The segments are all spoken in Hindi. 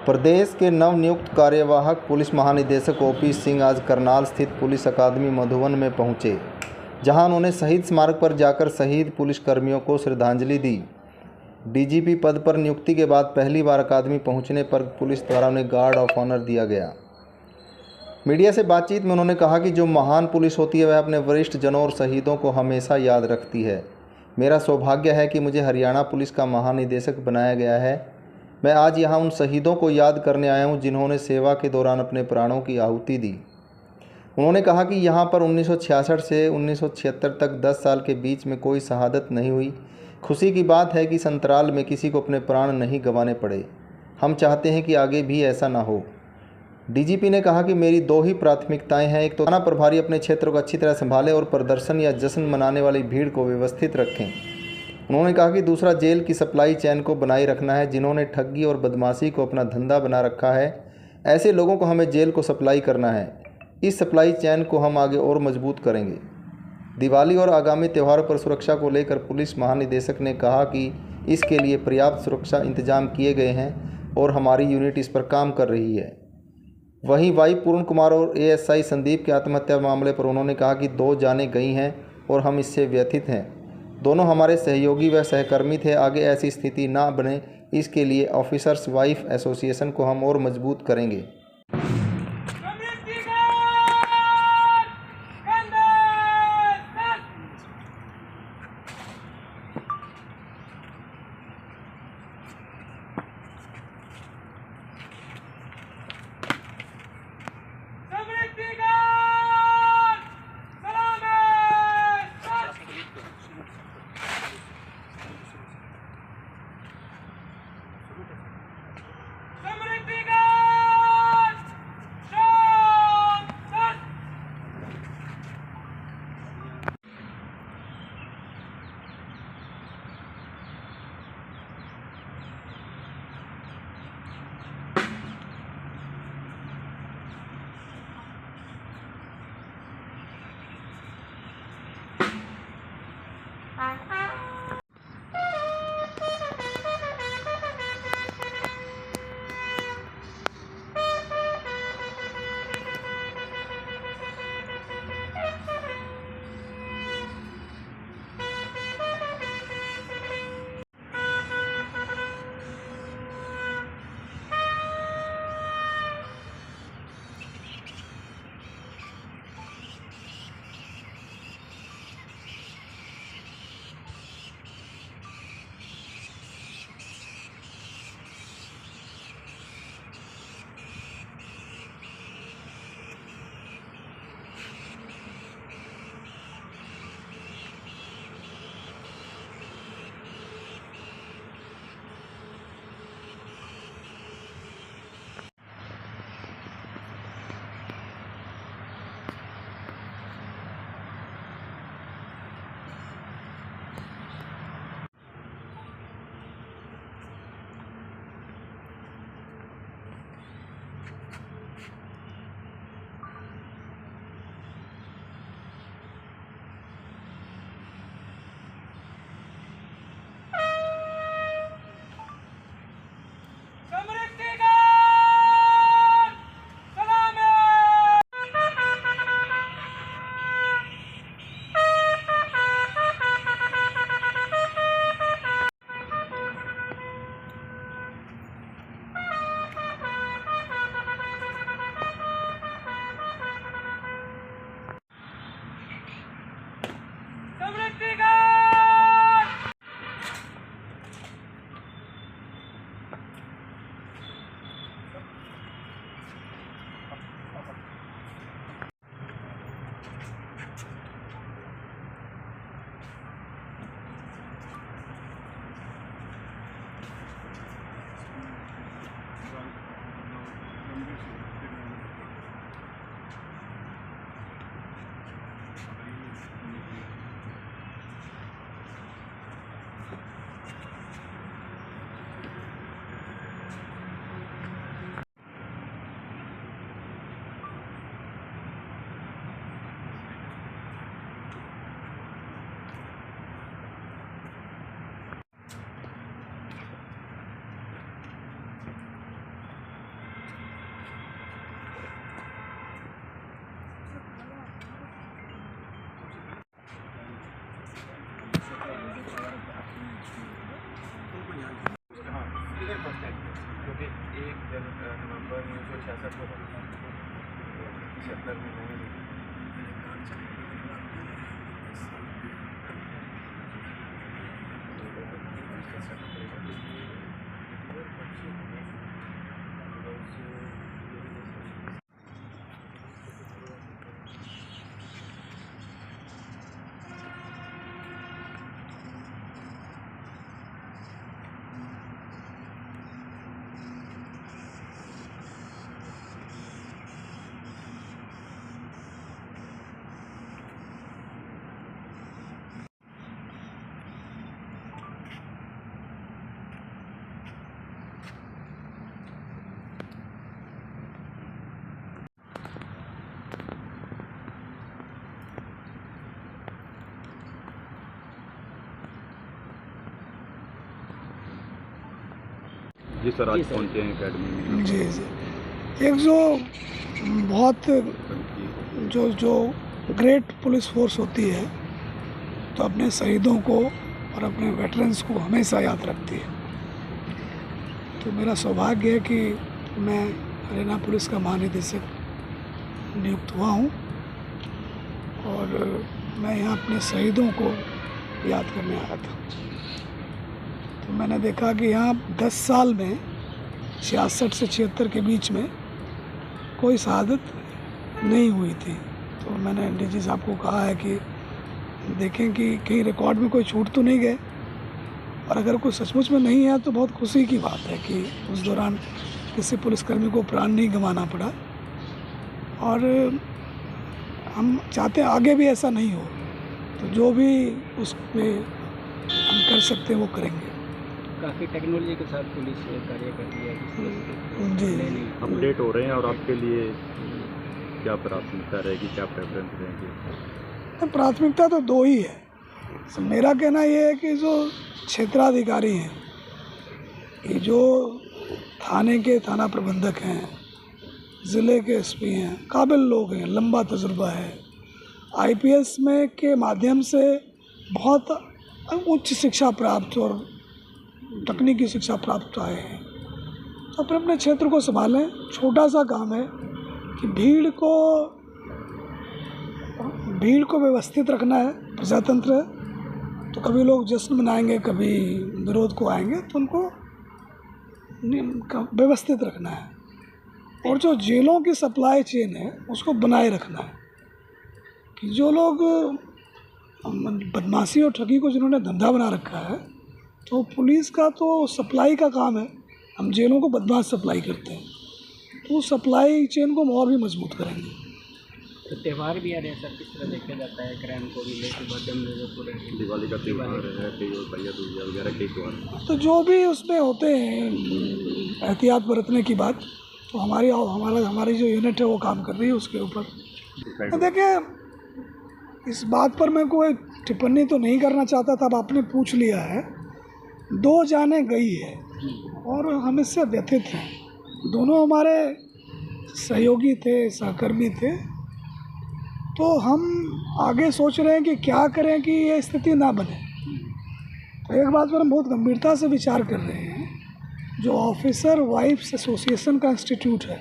प्रदेश के नवनियुक्त कार्यवाहक पुलिस महानिदेशक ओपी सिंह आज करनाल स्थित पुलिस अकादमी मधुबन में पहुंचे, जहां उन्होंने शहीद स्मारक पर जाकर शहीद पुलिसकर्मियों को श्रद्धांजलि दी। डीजीपी पद पर नियुक्ति के बाद पहली बार अकादमी पहुंचने पर पुलिस द्वारा उन्हें गार्ड ऑफ ऑनर दिया गया। मीडिया से बातचीत में उन्होंने कहा कि जो महान पुलिस होती है वह अपने वरिष्ठ जनों और शहीदों को हमेशा याद रखती है। मेरा सौभाग्य है कि मुझे हरियाणा पुलिस का महानिदेशक बनाया गया है। मैं आज यहाँ उन शहीदों को याद करने आया हूँ जिन्होंने सेवा के दौरान अपने प्राणों की आहुति दी। उन्होंने कहा कि यहाँ पर 1966 से 1976 तक 10 साल के बीच में कोई शहादत नहीं हुई। खुशी की बात है कि इस अंतराल में किसी को अपने प्राण नहीं गंवाने पड़े। हम चाहते हैं कि आगे भी ऐसा ना हो। डीजीपी ने कहा कि मेरी दो ही प्राथमिकताएं हैं। एक तो थाना प्रभारी अपने क्षेत्र को अच्छी तरह संभाले और प्रदर्शन या जश्न मनाने वाली भीड़ को व्यवस्थित रखें। उन्होंने कहा कि दूसरा जेल की सप्लाई चेन को बनाए रखना है। जिन्होंने ठगी और बदमाशी को अपना धंधा बना रखा है, ऐसे लोगों को हमें जेल को सप्लाई करना है। इस सप्लाई चेन को हम आगे और मजबूत करेंगे। दिवाली और आगामी त्योहारों पर सुरक्षा को लेकर पुलिस महानिदेशक ने कहा कि इसके लिए पर्याप्त सुरक्षा इंतजाम किए गए हैं और हमारी यूनिट इस पर काम कर रही है। वहीं वाई पूर्ण कुमार और एएसआई संदीप के आत्महत्या मामले पर उन्होंने कहा कि 2 जानें गई हैं और हम इससे व्यथित हैं। दोनों हमारे सहयोगी व सहकर्मी थे। आगे ऐसी स्थिति ना बने, इसके लिए ऑफिसर्स वाइफ एसोसिएशन को हम और मजबूत करेंगे। नवंबर 1966 को 76 में नहीं। जी सर, आज पहुँचे हैं अकेडमी में। जी जी, एक जो बहुत जो ग्रेट पुलिस फोर्स होती है तो अपने शहीदों को और अपने वेटरन्स को हमेशा याद रखती है। तो मेरा सौभाग्य है कि मैं हरियाणा पुलिस का महानिदेशक नियुक्त हुआ हूँ और मैं यहाँ अपने शहीदों को याद करने आया था। तो मैंने देखा कि यहाँ 10 साल में 66 से 76 के बीच में कोई शहादत नहीं हुई थी। तो मैंने डीजी साहब को कहा है कि देखें कि कहीं रिकॉर्ड में कोई छूट तो नहीं गए, और अगर कोई सचमुच में नहीं है तो बहुत खुशी की बात है कि उस दौरान किसी पुलिसकर्मी को प्राण नहीं गंवाना पड़ा। और हम चाहते हैं आगे भी ऐसा नहीं हो, तो जो भी उसमें हम कर सकते हैं वो करेंगे। काफ़ी टेक्नोलॉजी के साथ पुलिस कार्य करती है जी, अपडेट हो रहे हैं। और आपके लिए क्या प्राथमिकता रहेगी, क्या प्रेफरेंस रहेगी? प्राथमिकता तो दो ही है। मेरा कहना ये है कि जो क्षेत्राधिकारी हैं, कि जो थाने के थाना प्रबंधक हैं, ज़िले के एसपी हैं, काबिल लोग हैं, लंबा तजुर्बा है, आईपीएस में के माध्यम से बहुत उच्च शिक्षा प्राप्त और तकनीकी शिक्षा प्राप्त आए हैं, तो अपने अपने क्षेत्र को संभालें। छोटा सा काम है कि भीड़ को व्यवस्थित रखना है। प्रजातंत्र है तो कभी लोग जश्न मनाएंगे, कभी विरोध को आएंगे, तो उनको व्यवस्थित रखना है। और जो जेलों की सप्लाई चेन है उसको बनाए रखना है कि जो लोग बदमाशी और ठगी को जिन्होंने धंधा बना रखा है, तो पुलिस का तो सप्लाई का काम है, हम जेलों को बदमाश सप्लाई करते हैं, तो सप्लाई चेन को हम और भी मजबूत करेंगे। तो त्यौहार भी आ रहे हैं सर, किस तरह देखा जाता है क्राइम को भी लेकर? दिवाली का त्यौहार है, भैया दूज वगैरह के त्यौहार, तो जो भी उसमें होते हैं एहतियात बरतने की बात, तो हमारी जो यूनिट है वो काम कर रही है उसके ऊपर। तो देखिए, इस बात पर मैं कोई टिप्पणी तो नहीं करना चाहता था, अब आपने पूछ लिया है। 2 जानें गई है और हम इससे व्यथित हैं। दोनों हमारे सहयोगी थे, सहकर्मी थे, तो हम आगे सोच रहे हैं कि क्या करें कि ये स्थिति ना बने। तो एक बात पर हम बहुत गंभीरता से विचार कर रहे हैं। जो ऑफिसर वाइफ्स एसोसिएशन का इंस्टीट्यूट है,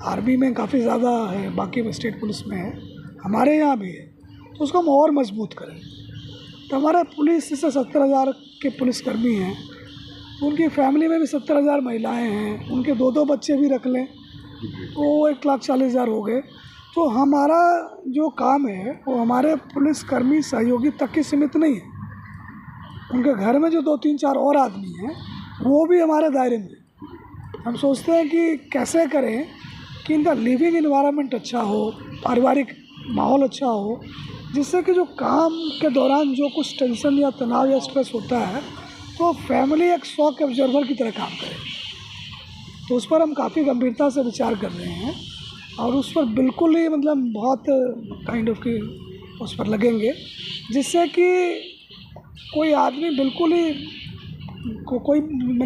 आर्मी में काफ़ी ज़्यादा है, बाकी स्टेट पुलिस में है, हमारे यहाँ भी है, तो उसको हम और मजबूत करें। तो हमारे पुलिस से 70,000 के पुलिसकर्मी हैं, उनकी फैमिली में भी 70,000 महिलाएं हैं, उनके 2-2 बच्चे भी रख लें तो 1,40,000 हो गए। तो हमारा जो काम है वो हमारे पुलिसकर्मी सहयोगी तक ही सीमित नहीं है, उनके घर में जो 2-3-4 और आदमी हैं वो भी हमारे दायरे में। हम सोचते हैं कि कैसे करें कि इनका लिविंग एनवायरनमेंट अच्छा हो, पारिवारिक माहौल अच्छा हो, जिससे कि जो काम के दौरान जो कुछ टेंशन या तनाव या स्ट्रेस होता है तो फैमिली एक शॉक ऑब्जर्वर की तरह काम करे। तो उस पर हम काफ़ी गंभीरता से विचार कर रहे हैं और उस पर बिल्कुल ही बहुत काइंड ऑफ की उस पर लगेंगे, जिससे कि कोई आदमी बिल्कुल ही कोई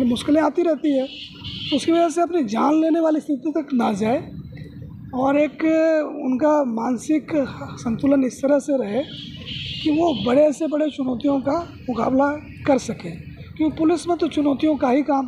मुश्किलें आती रहती है तो उसकी वजह से अपनी जान लेने वाली स्थिति तक ना जाए, और एक उनका मानसिक संतुलन इस तरह से रहे कि वो बड़े से बड़े चुनौतियों का मुकाबला कर सकें। क्योंकि पुलिस में तो चुनौतियों का ही काम